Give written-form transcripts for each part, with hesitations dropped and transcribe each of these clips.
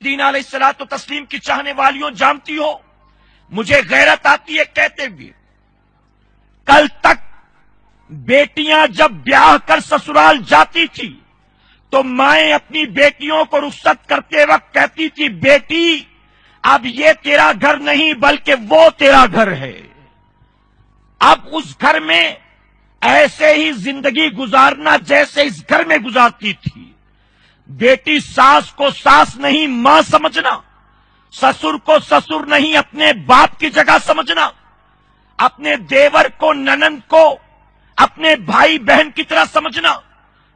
دین علیہ الصلوۃ و تسلیم کی چاہنے والیوں جانتی ہو، مجھے غیرت آتی ہے کہتے ہوئے، کل تک بیٹیاں جب بیاہ کر سسرال جاتی تھی تو مائیں اپنی بیٹیوں کو رخصت کرتے وقت کہتی تھی بیٹی اب یہ تیرا گھر نہیں بلکہ وہ تیرا گھر ہے، اب اس گھر میں ایسے ہی زندگی گزارنا جیسے اس گھر میں گزارتی تھی۔ بیٹی ساس کو ساس نہیں ماں سمجھنا، سسر کو سسر نہیں اپنے باپ کی جگہ سمجھنا، اپنے دیور کو ننند کو اپنے بھائی بہن کی طرح سمجھنا۔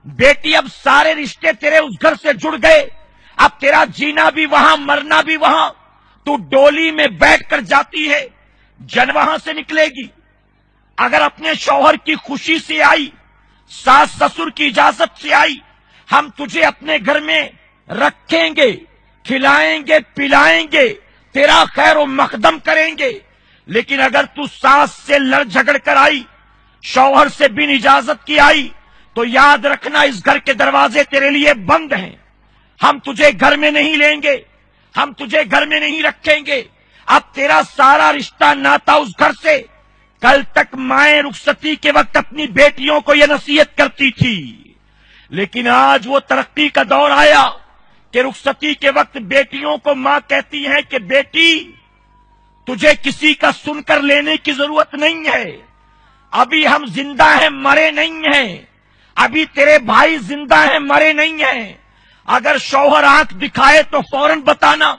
بیٹی اب سارے رشتے تیرے اس گھر سے جڑ گئے، اب تیرا جینا بھی وہاں مرنا بھی وہاں، تو ڈولی میں بیٹھ کر جاتی ہے جن وہاں سے نکلے گی۔ اگر اپنے شوہر کی خوشی سے آئی، ساس سسر کی اجازت سے آئی، ہم تجھے اپنے گھر میں رکھیں گے، کھلائیں گے پلائیں گے، تیرا خیر و مقدم کریں گے۔ لیکن اگر تو ساس سے لڑ جھگڑ کر آئی، شوہر سے بن اجازت کی آئی، تو یاد رکھنا اس گھر کے دروازے تیرے لیے بند ہیں، ہم تجھے گھر میں نہیں لیں گے، ہم تجھے گھر میں نہیں رکھیں گے۔ اب تیرا سارا رشتہ ناتا اس گھر سے۔ کل تک مائیں رخصتی کے وقت اپنی بیٹیوں کو یہ نصیحت کرتی تھی، لیکن آج وہ ترقی کا دور آیا کہ رخصتی کے وقت بیٹیوں کو ماں کہتی ہے کہ بیٹی تجھے کسی کا سن کر لینے کی ضرورت نہیں ہے، ابھی ہم زندہ ہیں مرے نہیں ہیں، ابھی تیرے بھائی زندہ ہیں مرے نہیں ہیں۔ اگر شوہر آنکھ دکھائے تو فوراً بتانا،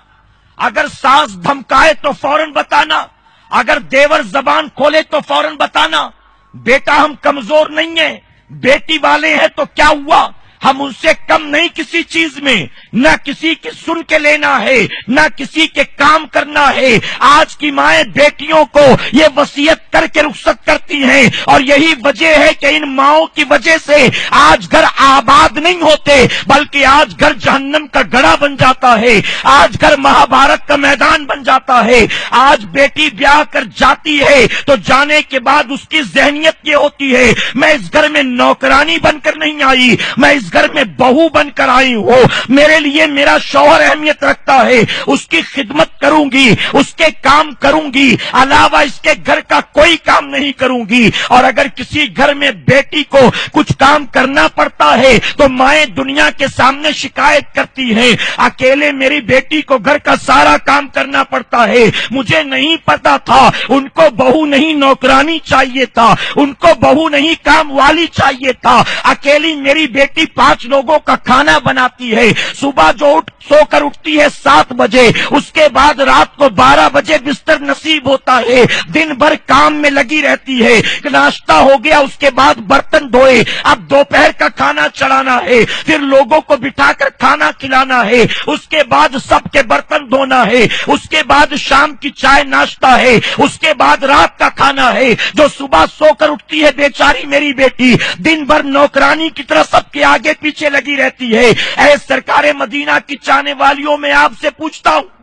اگر ساس دھمکائے تو فوراً بتانا، اگر دیور زبان کھولے تو فوراً بتانا۔ بیٹا ہم کمزور نہیں ہیں، بیٹی والے ہیں تو کیا ہوا، ہم ان سے کم نہیں کسی چیز میں، نہ کسی کی سن کے لینا ہے نہ کسی کے کام کرنا ہے۔ آج کی مائیں بیٹیوں کو یہ وصیت کر کے رخصت کرتی ہیں، اور یہی وجہ ہے کہ ان ماؤں کی وجہ سے آج گھر آباد نہیں ہوتے بلکہ آج گھر جہنم کا گڑھا بن جاتا ہے، آج گھر مہابھارت کا میدان بن جاتا ہے۔ آج بیٹی بیاہ کر جاتی ہے تو جانے کے بعد اس کی ذہنیت یہ ہوتی ہے میں اس گھر میں نوکرانی بن کر نہیں آئی، میں اس گھر میں بہو بن کر آئی ہوں، میرے لیے میرا شوہر اہمیت رکھتا ہے، اس کی خدمت کروں گی، اس کے کام کروں گی، علاوہ اس کے گھر کا کوئی کام نہیں کروں گی۔ اور اگر کسی گھر میں بیٹی کو کچھ کام کرنا پڑتا ہے تو مائیں دنیا کے سامنے شکایت کرتی ہیں اکیلے میری بیٹی کو گھر کا سارا کام کرنا پڑتا ہے، مجھے نہیں پتا تھا، ان کو بہو نہیں نوکرانی چاہیے تھا، ان کو بہو نہیں کام والی چاہیے تھا، اکیلی میری بیٹی 5 لوگوں کا کھانا بناتی ہے، صبح جو سو کر اٹھتی ہے 7 بجے، اس کے بعد رات کو 12 بجے بستر نصیب ہوتا ہے، دن بھر کام میں لگی رہتی ہے، ناشتہ ہو گیا اس کے بعد برتن دھوئے، اب دوپہر کا کھانا چڑھانا ہے، پھر لوگوں کو بٹھا کر کھانا کھلانا ہے، اس کے بعد سب کے برتن دھونا ہے، اس کے بعد شام کی چائے ناشتہ ہے، اس کے بعد رات کا کھانا ہے۔ جو صبح سو کر اٹھتی ہے بیچاری میری بیٹی دن بھر نوکرانی کی طرح سب کے آگے پیچھے لگی رہتی ہے۔ اے سرکار مدینہ کی چاہنے والیوں میں آپ سے پوچھتا ہوں،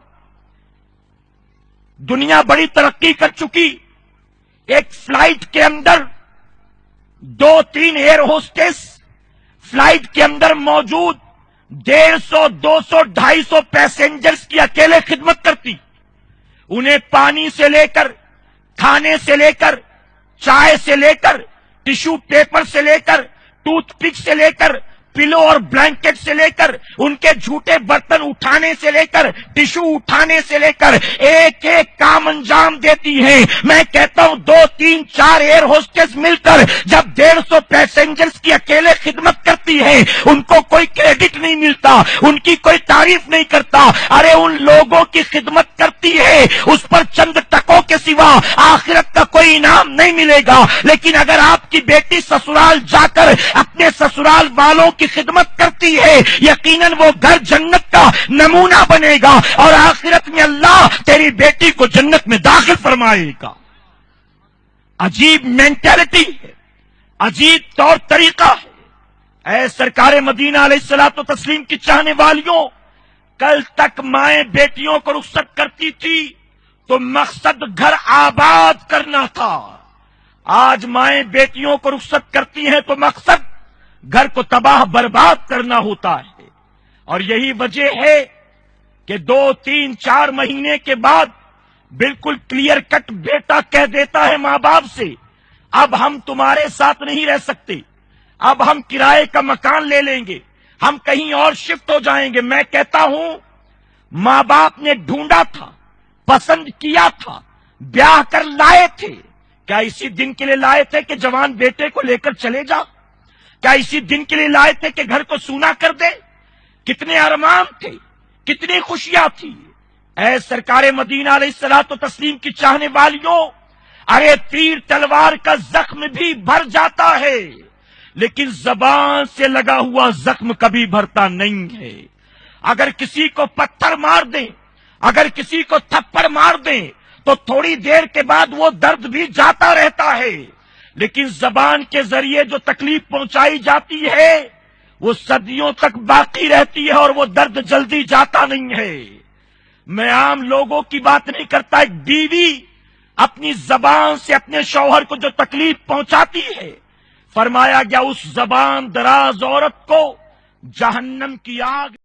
دنیا بڑی ترقی کر چکی، ایک فلائٹ کے اندر 2-3 ایئر ہوسٹس فلائٹ کے اندر موجود 150, 200, 250 پیسنجرز کی اکیلے خدمت کرتی، انہیں پانی سے لے کر کھانے سے لے کر چائے سے لے کر ٹیشو پیپر سے لے کر ٹوتھ پک سے لے کر پلو اور بلینکٹ سے لے کر ان کے جھوٹے برتن اٹھانے سے لے کر ٹیشو اٹھانے سے لے کر ایک ایک کام انجام دیتی ہیں۔ میں کہتا ہوں 2, 3, 4 ایئر ہوسٹس مل کر جب 150 پیسنجرز کی اکیلے خدمت کرتی ہیں، ان کو کوئی کریڈٹ نہیں ملتا، ان کی کوئی تعریف نہیں کرتا۔ ارے ان لوگوں کی خدمت کرتی ہے، اس پر چند ٹکوں کے سوا آخرت کا کوئی انعام نہیں ملے گا۔ لیکن اگر آپ کی بیٹی سسرال جا کر اپنے سسرال والوں کی خدمت کرتی ہے، یقیناً وہ گھر جنت کا نمونہ بنے گا، اور آخرت میں اللہ تیری بیٹی کو جنت میں داخل فرمائے گا۔ عجیب مینٹیلٹی ہے، عجیب طور طریقہ ہے۔ اے سرکار مدینہ علیہ الصلوۃ و تسلیم کی چاہنے والیوں، کل تک مائیں بیٹیوں کو رخصت کرتی تھی تو مقصد گھر آباد کرنا تھا، آج مائیں بیٹیوں کو رخصت کرتی ہیں تو مقصد گھر کو تباہ برباد کرنا ہوتا ہے۔ اور یہی وجہ ہے کہ 2-3-4 مہینے کے بعد بالکل کلیئر کٹ بیٹا کہہ دیتا ہے ماں باپ سے، اب ہم تمہارے ساتھ نہیں رہ سکتے، اب ہم کرائے کا مکان لے لیں گے، ہم کہیں اور شفٹ ہو جائیں گے۔ میں کہتا ہوں ماں باپ نے ڈھونڈا تھا، پسند کیا تھا، بیاہ کر لائے تھے، کیا اسی دن کے لیے لائے تھے کہ جوان بیٹے کو لے کر چلے جا؟ کیا اسی دن کے لیے لائے تھے کہ گھر کو سونا کر دے؟ کتنے ارمان تھے، کتنی خوشیاں تھی۔ اے سرکار مدینہ علیہ الصلوۃ والتسلیم کی چاہنے والیوں، ارے تیر تلوار کا زخم بھی بھر جاتا ہے، لیکن زبان سے لگا ہوا زخم کبھی بھرتا نہیں ہے۔ اگر کسی کو پتھر مار دیں، اگر کسی کو تھپڑ مار دیں تو تھوڑی دیر کے بعد وہ درد بھی جاتا رہتا ہے، لیکن زبان کے ذریعے جو تکلیف پہنچائی جاتی ہے وہ صدیوں تک باقی رہتی ہے اور وہ درد جلدی جاتا نہیں ہے۔ میں عام لوگوں کی بات نہیں کرتا، ایک بیوی اپنی زبان سے اپنے شوہر کو جو تکلیف پہنچاتی ہے، فرمایا گیا اس زبان دراز عورت کو جہنم کی آگ